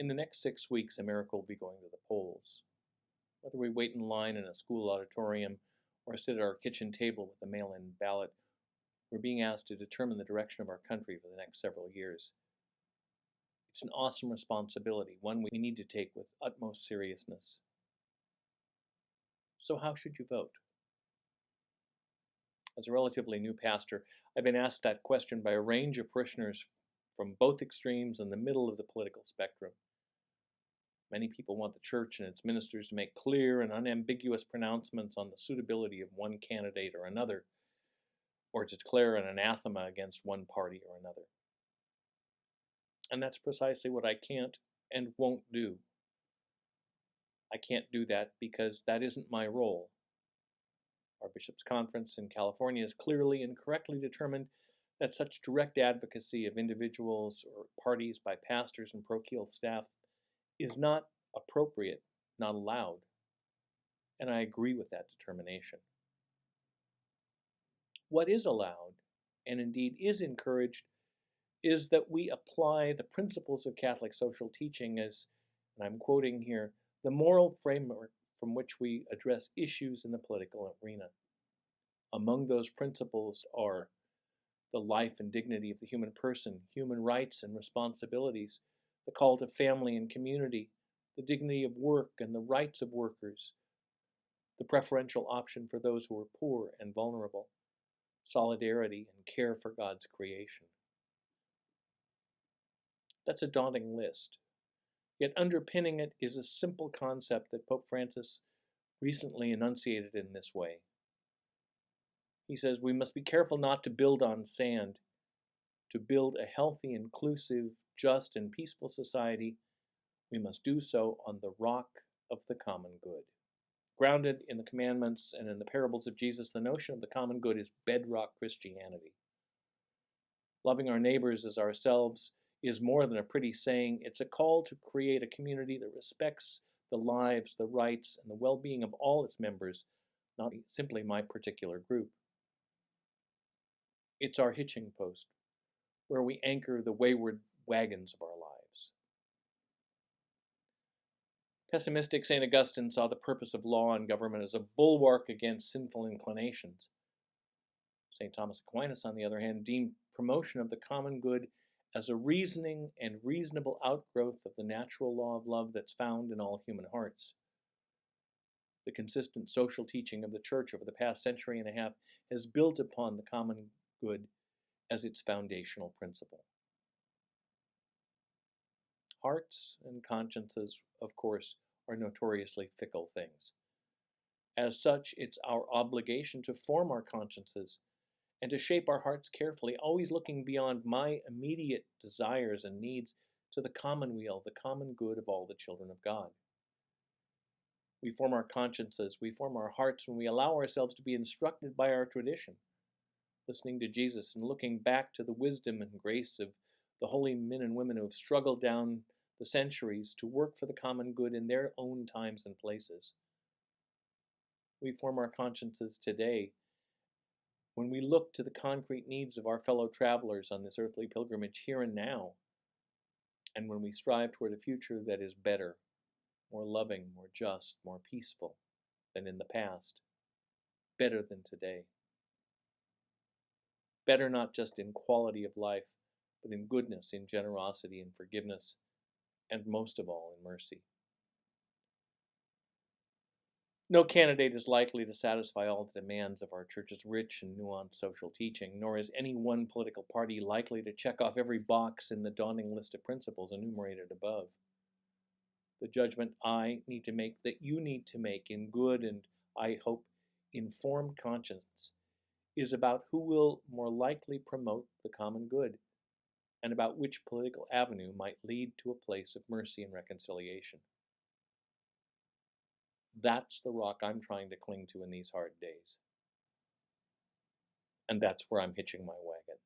In the next 6 weeks, America will be going to the polls. Whether we wait in line in a school auditorium or sit at our kitchen table with a mail-in ballot, we're being asked to determine the direction of our country for the next several years. It's an awesome responsibility, one we need to take with utmost seriousness. So how should you vote? As a relatively new pastor, I've been asked that question by a range of parishioners from both extremes in the middle of the political spectrum. Many people want the church and its ministers to make clear and unambiguous pronouncements on the suitability of one candidate or another, or to declare an anathema against one party or another. And that's precisely what I can't and won't do. I can't do that because that isn't my role. Our Bishops' Conference in California has clearly and correctly determined that such direct advocacy of individuals or parties by pastors and parochial staff is not appropriate, not allowed. And I agree with that determination. What is allowed, and indeed is encouraged, is that we apply the principles of Catholic social teaching as, and I'm quoting here, the moral framework from which we address issues in the political arena. Among those principles are the life and dignity of the human person, human rights and responsibilities, the call to family and community, the dignity of work and the rights of workers, the preferential option for those who are poor and vulnerable, solidarity and care for God's creation. That's a daunting list. Yet underpinning it is a simple concept that Pope Francis recently enunciated in this way. He says, we must be careful not to build on sand. To build a healthy, inclusive, just, and peaceful society, we must do so on the rock of the common good. Grounded in the commandments and in the parables of Jesus, the notion of the common good is bedrock Christianity. Loving our neighbors as ourselves is more than a pretty saying. It's a call to create a community that respects the lives, the rights, and the well-being of all its members, not simply my particular group. It's our hitching post, where we anchor the wayward wagons of our lives. Pessimistic St. Augustine saw the purpose of law and government as a bulwark against sinful inclinations. St. Thomas Aquinas, on the other hand, deemed promotion of the common good as a reasoning and reasonable outgrowth of the natural law of love that's found in all human hearts. The consistent social teaching of the Church over the past century and a half has built upon the common good as its foundational principle. Hearts and consciences, of course, are notoriously fickle things. As such, it's our obligation to form our consciences and to shape our hearts carefully, always looking beyond my immediate desires and needs to the commonweal, the common good of all the children of God. We form our consciences, we form our hearts when we allow ourselves to be instructed by our tradition, listening to Jesus and looking back to the wisdom and grace of the holy men and women who have struggled down the centuries to work for the common good in their own times and places. We form our consciences today when we look to the concrete needs of our fellow travelers on this earthly pilgrimage here and now, and when we strive toward a future that is better, more loving, more just, more peaceful than in the past, better than today. Better not just in quality of life, but in goodness, in generosity, in forgiveness, and most of all, in mercy. No candidate is likely to satisfy all the demands of our Church's rich and nuanced social teaching, nor is any one political party likely to check off every box in the daunting list of principles enumerated above. The judgment I need to make, that you need to make in good and, I hope, informed conscience, is about who will more likely promote the common good, and about which political avenue might lead to a place of mercy and reconciliation. That's the rock I'm trying to cling to in these hard days. And that's where I'm hitching my wagon.